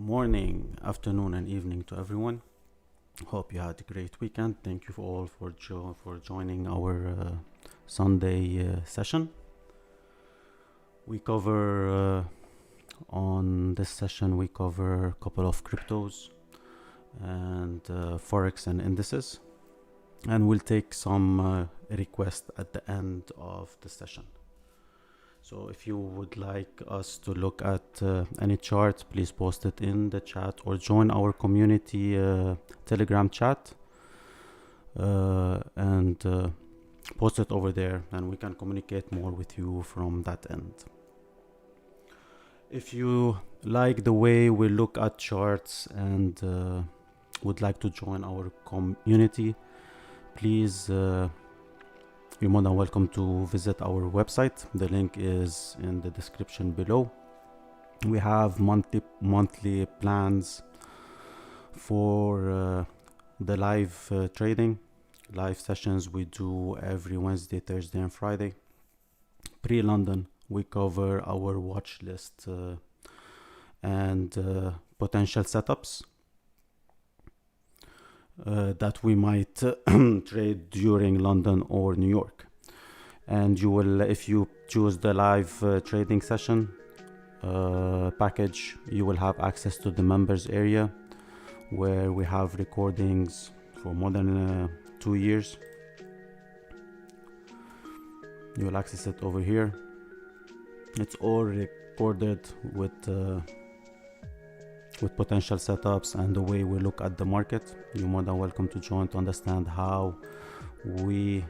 Morning, afternoon, and evening to everyone. Hope you had a great weekend. Thank you all for joining our Sunday session. We cover on this session we cover a couple of cryptos and forex and indices, and we'll take some requests at the end of the session. So if you would like us to look at any chart, please post it in the chat or join our community Telegram chat and post it over there, and we can communicate more with you from that end. If you like the way we look at charts and would like to join our community, please you're more than welcome to visit our website. The link is in the description below. We have monthly plans for the live trading. Live sessions we do every Wednesday, Thursday, and Friday. Pre-London, we cover our watch list and potential setups that we might trade during London or New York. And you will, if you choose the live trading session package, you will have access to the members area where we have recordings for more than 2 years. You will access it over here. It's all recorded with potential setups and the way we look at the market. You're more than welcome to join to understand how we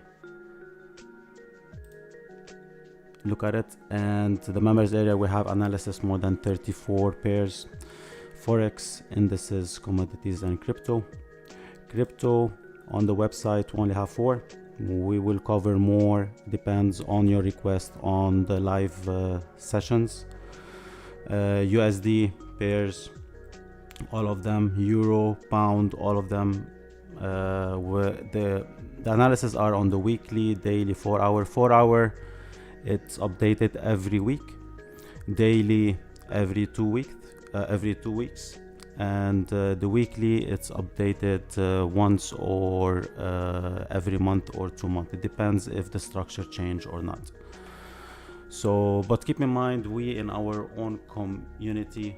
look at it. And the members area, we have analysis more than 34 pairs, forex, indices, commodities, and crypto. Crypto on the website we only have 4. We will cover more, depends on your request on the live sessions. USD pairs, all of them, euro, pound, all of them. The analysis are on the weekly, daily, 4 hour. 4 hour, it's updated every week. Daily, every 2 weeks. And the weekly, it's updated once or every month or 2 months. It depends if the structure change or not. So, but keep in mind, we in our own community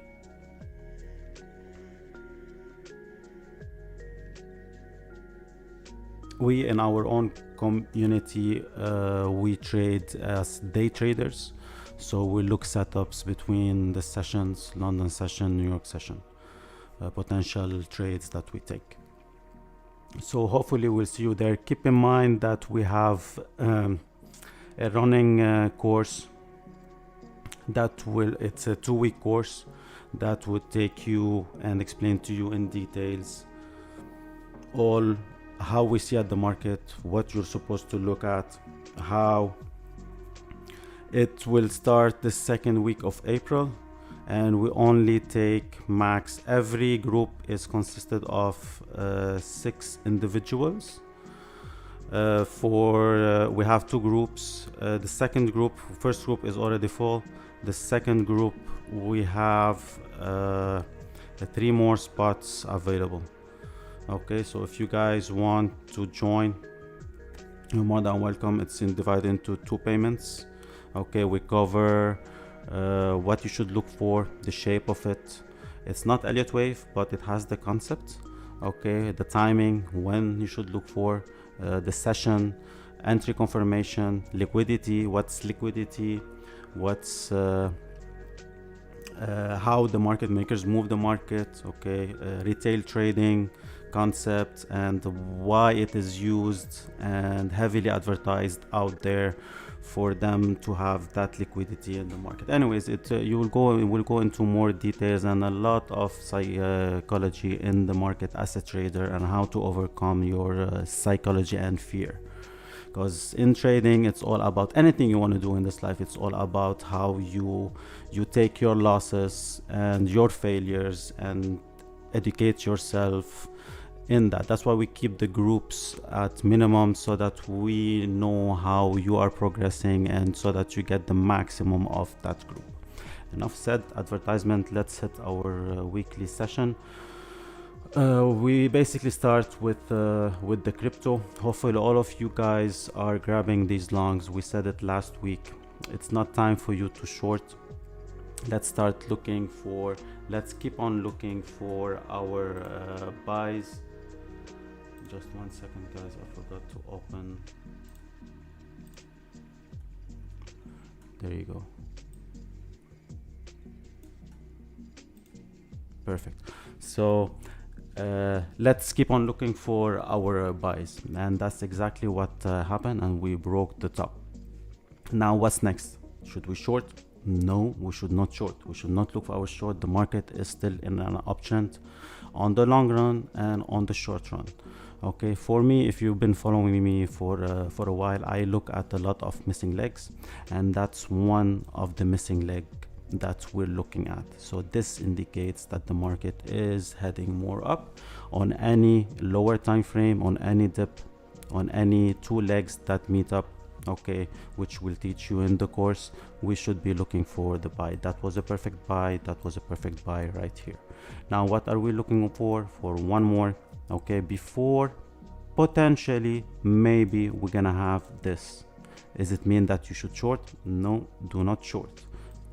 we trade as day traders. So we look setups between the sessions, London session, New York session, potential trades that we take. So hopefully we'll see you there. Keep in mind that we have a running course it's a 2-week course that would take you and explain to you in details all how we see at the market, what you're supposed to look at, how it will start the 2nd week of April, and we only take max. Every group is consisted of 6 individuals. We have 2 groups. The second group, first group is already full. The second group, we have 3 more spots available. Okay, so if you guys want to join, you're more than welcome. It's divided into 2 payments. Okay, we cover what you should look for, the shape of it. It's not Elliott wave, but it has the concept. Okay, the timing, when you should look for, the session, entry confirmation, liquidity, what's liquidity, what's how the market makers move the market. Okay, retail trading concept and why it is used and heavily advertised out there for them to have that liquidity in the market. Anyways, we'll go into more details and a lot of psychology in the market as a trader and how to overcome your psychology and fear. Because in trading, it's all about anything you want to do in this life. It's all about how you take your losses and your failures and educate yourself in that. That's why we keep the groups at minimum, so that we know how you are progressing and so that you get the maximum of that group. enough said advertisement. Let's hit our weekly session. We basically start with the crypto. Hopefully all of you guys are grabbing these longs. We said it last week, it's not time for you to short. Let's keep on looking for our buys. Just 1 second guys, I forgot to open. There you go. Perfect. So let's keep on looking for our buys, and that's exactly what happened, and we broke the top. Now what's next? Should we short? No, we should not short. We should not look for our short. The market is still in an uptrend on the long run and on the short run. Okay, for me, if you've been following me for a while, I look at a lot of missing legs, and that's one of the missing leg that we're looking at. So this indicates that the market is heading more up on any lower time frame, on any dip, on any two legs that meet up, okay, which we'll teach you in the course. We should be looking for the buy. That was a perfect buy. That was a perfect buy right here. Now what are we looking for one more? Okay, before potentially maybe we're gonna have this. Does it mean that you should short? No, do not short.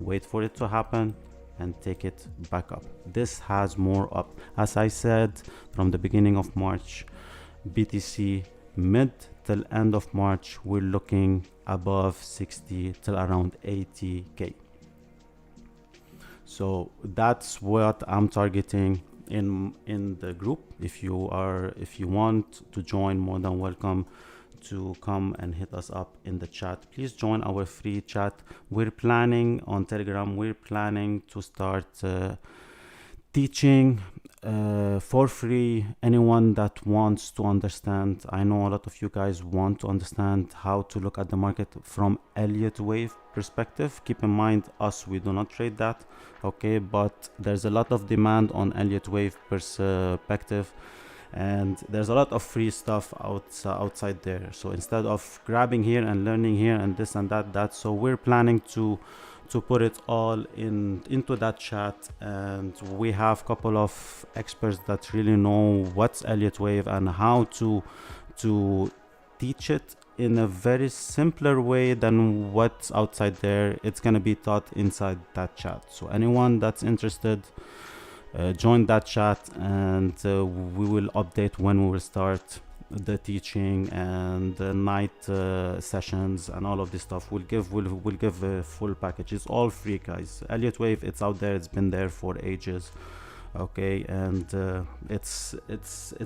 Wait for it to happen and take it back up. This has more up. As I said from the beginning of March, BTC mid till end of March, we're looking above 60 till around 80k. So that's what I'm targeting in the group. If you want to join, more than welcome to come and hit us up in the chat. Please join our free chat. We're planning on Telegram, we're planning to start teaching for free anyone that wants to understand. I know a lot of you guys want to understand how to look at the market from Elliott wave perspective. Keep in mind, us, we do not trade that, okay, but there's a lot of demand on Elliott wave perspective, and there's a lot of free stuff outside there. So instead of grabbing here and learning here and this and that, so we're planning to put it all into that chat, and we have a couple of experts that really know what's Elliott wave and how to teach it in a very simpler way than what's outside there. It's gonna be taught inside that chat. So anyone that's interested, join that chat, and we will update when we will start the teaching and the night sessions and all of this stuff. We'll give a full package. It's all free, guys. Elliott wave, it's out there, it's been there for ages, okay, and it's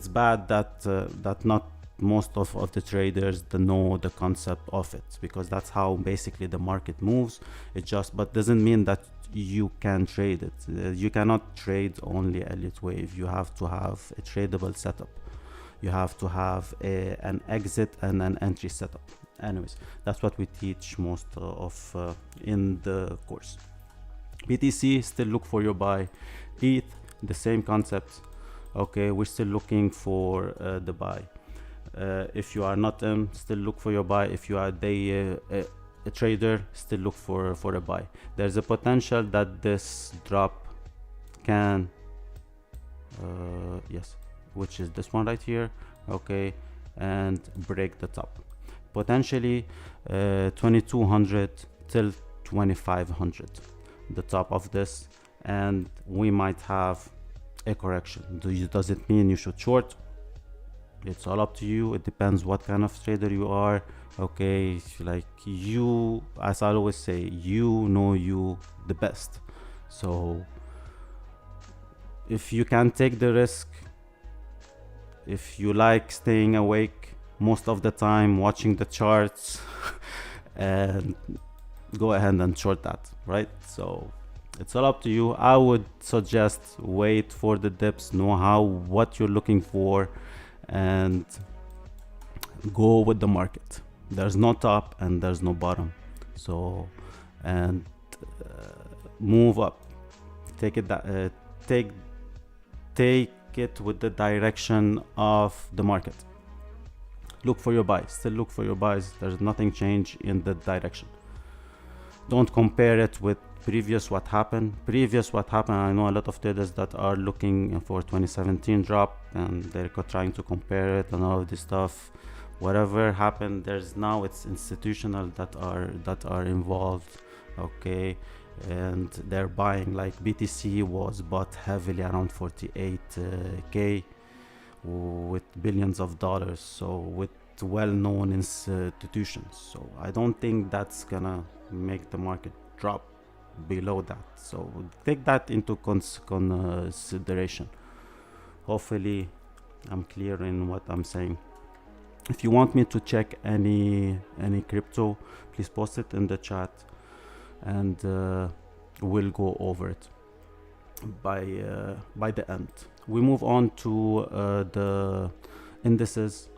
bad that not most of the traders know the concept of it, because that's how basically the market moves. It just, but doesn't mean that you can trade it. You cannot trade only Elliott wave. You have to have a tradable setup. You have to have an exit and an entry setup. Anyways, that's what we teach most of in the course. BTC, still look for your buy. ETH, the same concept, okay, we're still looking for the buy. If you are not still look for your buy. If you are a trader, still look for a buy. There's a potential that this drop can yes, which is this one right here, okay, and break the top, potentially 2200 till 2500, the top of this, and we might have a correction. Does it mean you should short? It's all up to you. It depends what kind of trader you are, okay. Like, you, as I always say, you know you the best. So if you can take the risk, if you like staying awake most of the time, watching the charts, and go ahead and short that, right? So it's all up to you. I would suggest wait for the dips, know what you're looking for, and go with the market. There's no top and there's no bottom. So, and move up. Take it that take it with the direction of the market. Look for your buys. Still look for your buys. There's nothing changed in the direction. Don't compare it with previous what happened. I know a lot of traders that are looking for 2017 drop, and they're trying to compare it and all of this stuff. Whatever happened, there's now it's institutional that are involved, okay, and they're buying. Like BTC was bought heavily around 48k with billions of dollars, so with well-known institutions. So I don't think that's gonna make the market drop below that, so take that into consideration. Hopefully I'm clear in what I'm saying. If you want me to check any crypto, please post it in the chat, and we'll go over it by the end. We move on to the indices.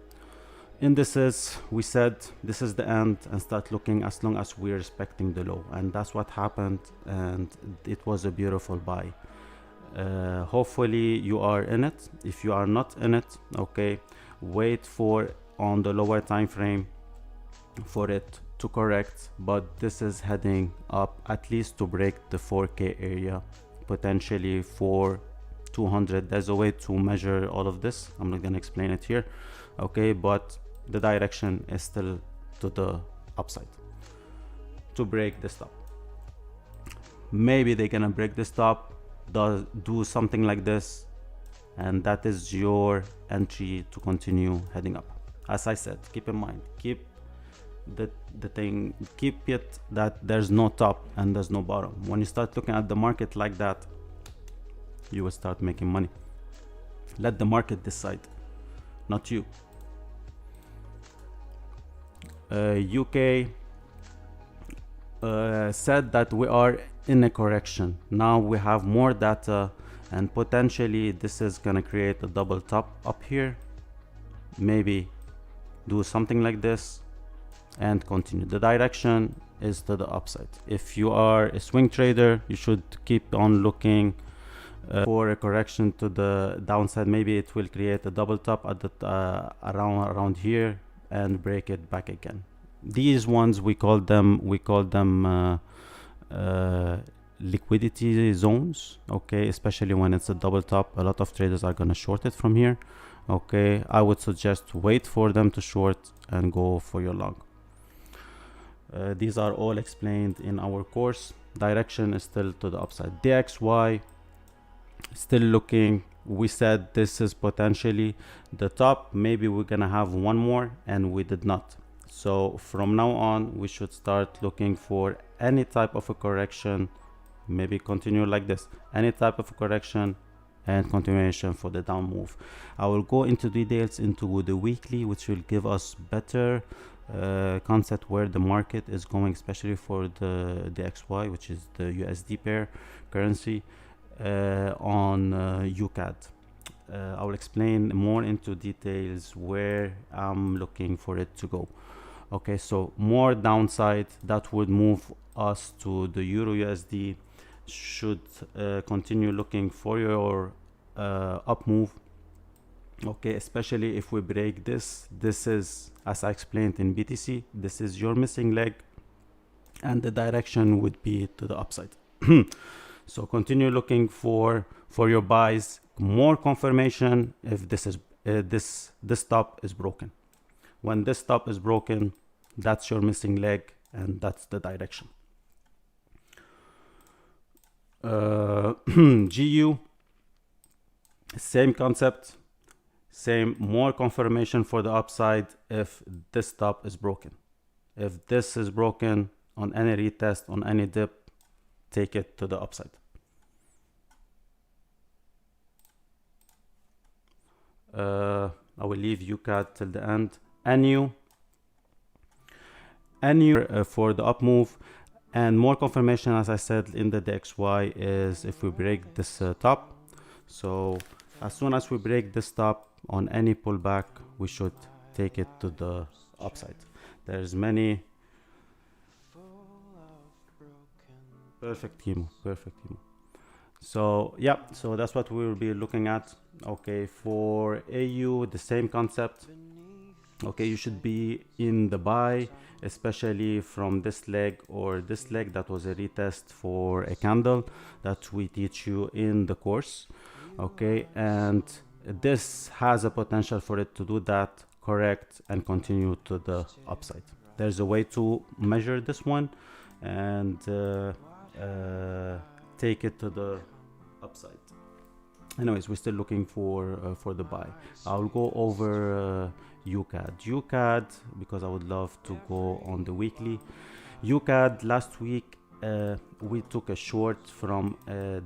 We said this is the end, and start looking as long as we're respecting the low, and that's what happened, and it was a beautiful buy. Hopefully you are in it. If you are not in it, okay, wait for on the lower time frame for it to correct, but this is heading up at least to break the 4k area, potentially for 200. There's a way to measure all of this, I'm not gonna explain it here, okay, but the direction is still to the upside to break this top. Maybe they're gonna break this top, do something like this, and that is your entry to continue heading up. As I said, keep in mind, keep it that there's no top and there's no bottom. When you start looking at the market like that, you will start making money. Let the market decide, not you. UK said that we are in a correction. Now we have more data, and potentially this is gonna create a double top up here. Maybe do something like this and continue. The direction is to the upside. If you are a swing trader, you should keep on looking for a correction to the downside. Maybe it will create a double top at the around here and break it back again. These ones we call them liquidity zones, okay, especially when it's a double top. A lot of traders are gonna short it from here, okay. I would suggest wait for them to short and go for your long. These are all explained in our course. Direction is still to the upside. DXY still looking. We said this is potentially the top. Maybe we're gonna have one more, and we did not. So from now on we should start looking for any type of a correction, maybe continue like this, any type of a correction and continuation for the down move. I will go into details into the weekly, which will give us better concept where the market is going, especially for the XY, which is the USD pair currency, on UCAD. I will explain more into details where I'm looking for it to go. Okay, so more downside that would move us to the Euro USD. Should continue looking for your up move, okay, especially if we break this. This is, as I explained in BTC, this is your missing leg, and the direction would be to the upside. So continue looking for your buys. More confirmation if this is this top is broken. When this top is broken, that's your missing leg, and that's the direction. GU, same concept, same, more confirmation for the upside if this top is broken. If this is broken on any retest, on any dip, take it to the upside. I will leave UCAD till the end. NU for the up move, and more confirmation, as I said in the DXY, is if we break this top. So as soon as we break this top on any pullback, we should take it to the upside. There's many. Perfect chemo. So yeah, so that's what we will be looking at. Okay, for AU, the same concept. Okay, you should be in the buy, especially from this leg or this leg. That was a retest for a candle that we teach you in the course. Okay, and this has a potential for it to do that, correct, and continue to the upside. There's a way to measure this one and take it to the upside. Anyways, we're still looking for the buy. I'll go over UCAD because I would love to go on the weekly. UCAD last week we took a short from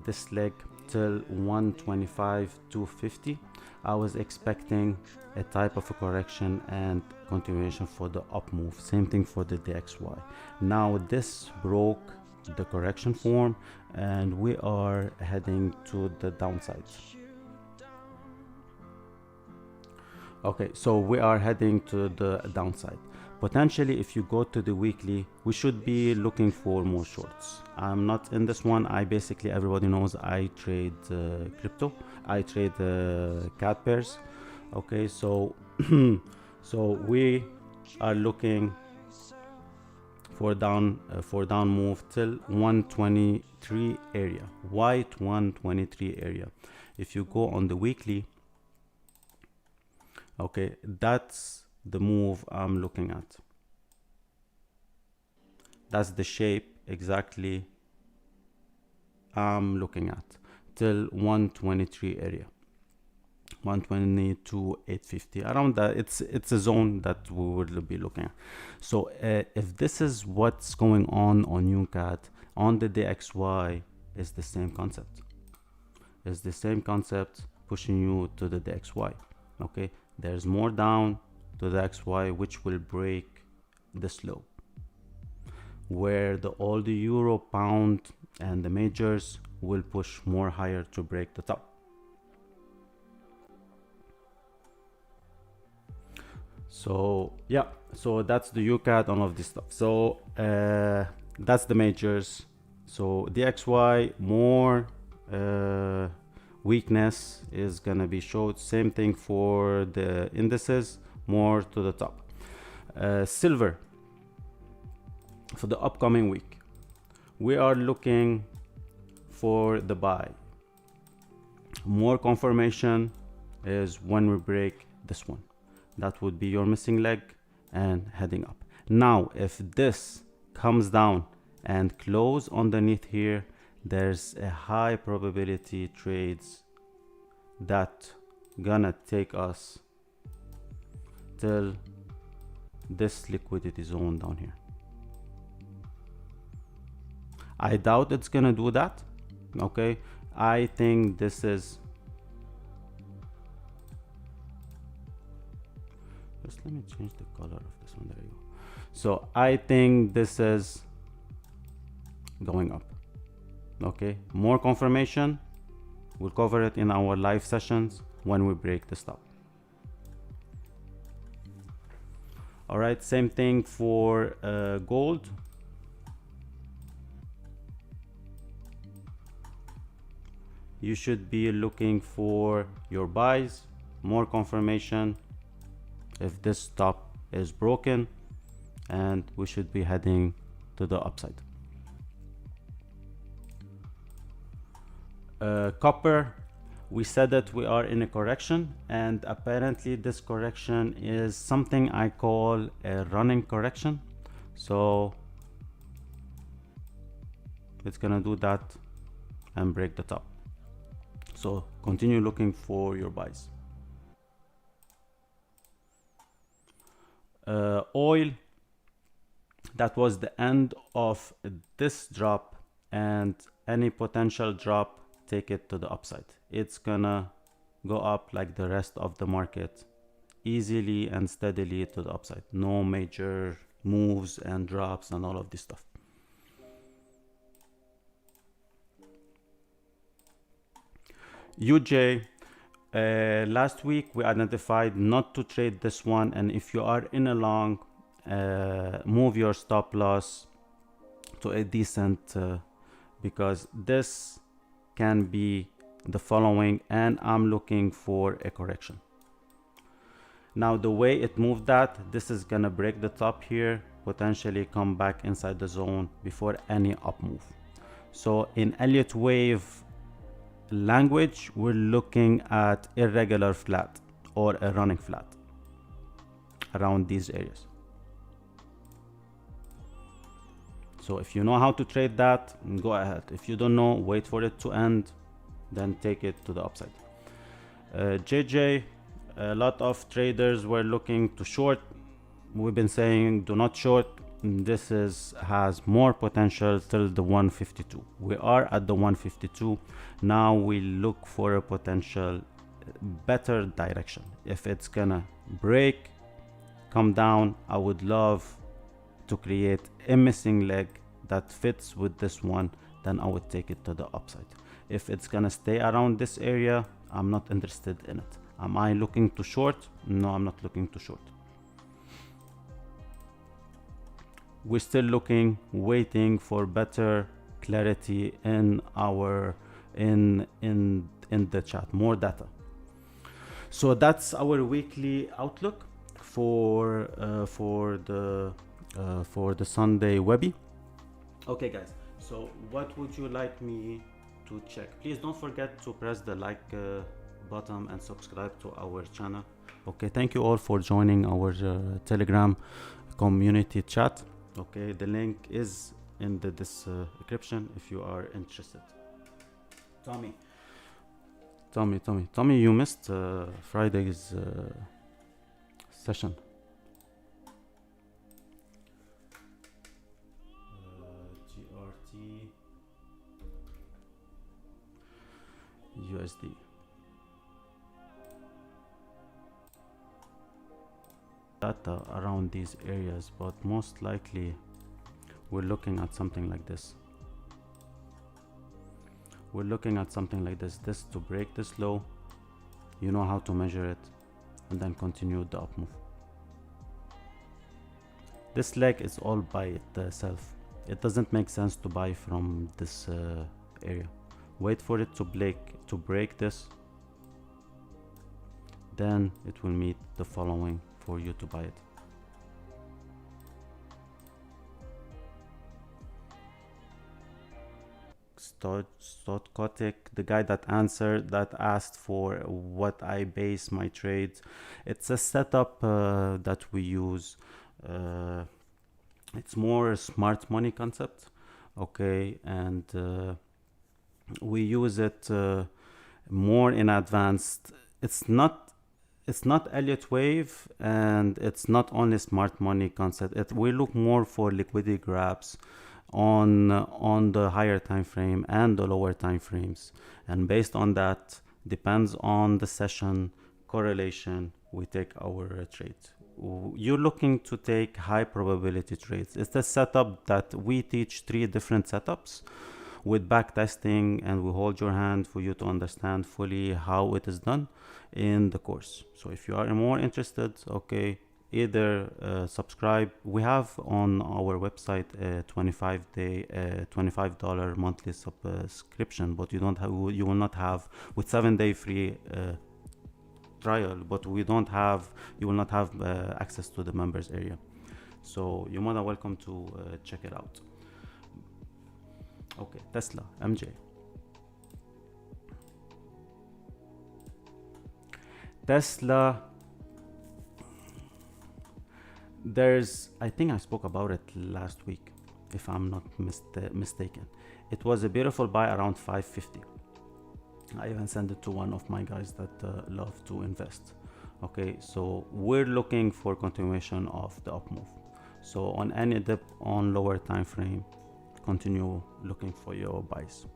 this leg till 125.250. I was expecting a type of a correction and continuation for the up move. Same thing for the DXY. Now this broke the correction form and we are heading to the downside. Okay, so we are heading to the downside. Potentially, if you go to the weekly, we should be looking for more shorts. I'm not in this one. Basically, everybody knows I trade crypto. I trade CAD pairs. Okay, so so we are looking for down move till 123 area. White 123 area. If you go on the weekly, okay, that's the move I'm looking at. That's the shape exactly I'm looking at till 123 area, 122.850, around that. It's a zone that we will be looking at. So if this is what's going on UCAD, on the DXY is the same concept. It's the same concept pushing you to the DXY. Okay, there's more down to the XY which will break this low, where all the euro, pound, and the majors will push more higher to break the top. So yeah, so that's the UCAD, all of this stuff. So that's the majors. So the XY more weakness is gonna be showed. Same thing for the indices, more to the top. Silver, for the upcoming week, we are looking for the buy. More confirmation is when we break this one. That would be your missing leg and heading up. Now, if this comes down and close underneath here, there's a high probability trades that gonna take us till this liquidity zone down here. I doubt it's gonna do that. Okay, I think this is, just let me change the color of this one. There you go. So I think this is going up. Okay, more confirmation, we'll cover it in our live sessions when we break the stop. All right, same thing for gold. You should be looking for your buys, more confirmation if this stop is broken, and we should be heading to the upside. Copper, we said that we are in a correction, and apparently this correction is something I call a running correction. So it's gonna do that and break the top. So continue looking for your buys. Oil, that was the end of this drop, and any potential drop, take it to the upside. It's gonna go up like the rest of the market, easily and steadily to the upside. No major moves and drops and all of this stuff. UJ, last week we identified not to trade this one, and if you are in a long, move your stop loss to a decent, because this can be the following, and I'm looking for a correction. Now the way it moved that, this is gonna break the top here, potentially come back inside the zone before any up move. So in Elliott wave language, we're looking at irregular flat or a running flat around these areas. So if you know how to trade that, go ahead. If you don't know, wait for it to end, then take it to the upside. JJ, a lot of traders were looking to short. We've been saying do not short. This has more potential till the 152. We are at the 152. Now we look for a potential better direction. If it's gonna break, come down, I would love to create a missing leg that fits with this one, then I would take it to the upside. If it's gonna stay around this area, I'm not interested in it. Am I looking to short? No, I'm not looking to short. We're still looking, waiting for better clarity in our in the chat, more data. So that's our weekly outlook for the Sunday Webby. Okay guys, so what would you like me to check? Please don't forget to press the like button and subscribe to our channel. Okay, thank you all for joining our Telegram community chat. Okay, the link is in the description if you are interested. Tommy, you missed Friday's session. GRTUSD. Data around these areas, but most likely we're looking at something like this. We're looking at something like this to break this low. You know how to measure it, and then continue the up move. This leg is all by itself. It doesn't make sense to buy from this area. Wait for it to break this, then it will meet the following for you to buy it. Stotkotic, the guy that asked for what I base my trades. It's a setup that we use. It's more a smart money concept, okay, and we use it more in advanced. It's not Elliott wave, and it's not only smart money concept. We look more for liquidity grabs on the higher time frame and the lower time frames, and based on that, depends on the session correlation, we take our trades. You're looking to take high probability trades. It's the setup that we teach 3 different setups with back testing, and we hold your hand for you to understand fully how it is done in the course. So if you are more interested, okay, either subscribe. We have on our website a $25 monthly subscription, but you will not have with 7-day free trial, but you will not have access to the members area. So you're more than welcome to check it out. Okay, Tesla, MJ. Tesla, I think I spoke about it last week, if I'm not mistaken. It was a beautiful buy around 550. I even sent it to one of my guys that love to invest. Okay, so we're looking for continuation of the up move. So on any dip on lower time frame, continue looking for your buys.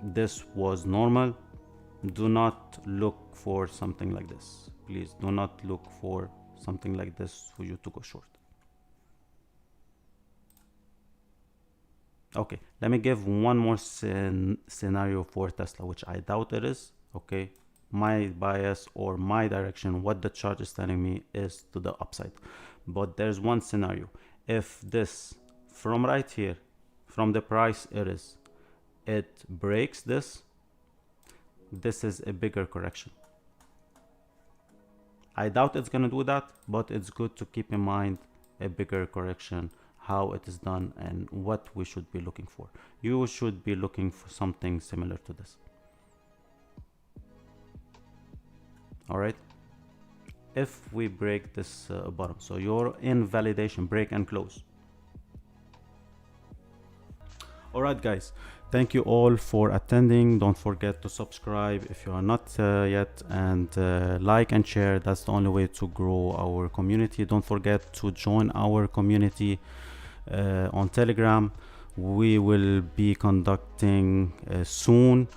This was normal. Do not look for something like this. Please do not look for something like this for you to go short. Okay, let me give one more scenario for Tesla, which I doubt it is. Okay, my bias or my direction, what the chart is telling me, is to the upside. But there's one scenario. If this from right here, from the price it breaks this is a bigger correction. I doubt it's gonna do that, but it's good to keep in mind a bigger correction, how it is done and what we should be looking for. You should be looking for something similar to this. All right, if we break this bottom, so you're in validation, break and close. All right guys, thank you all for attending. Don't forget to subscribe if you are not yet, and like and share. That's the only way to grow our community. Don't forget to join our community on Telegram. We will be conducting soon,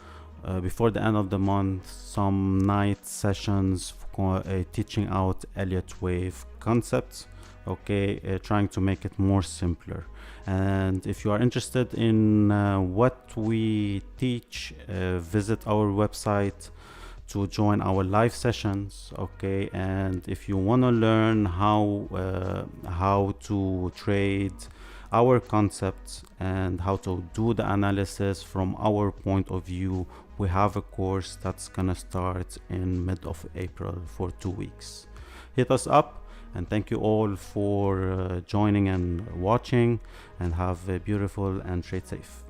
before the end of the month, some night sessions teaching out Elliott wave concepts, okay, trying to make it more simpler. And if you are interested in what we teach, visit our website to join our live sessions, okay. And if you want to learn how to trade our concepts and how to do the analysis from our point of view, we have a course that's gonna start in mid of April for 2 weeks. Hit us up, and thank you all for joining and watching, and have a beautiful and trade safe.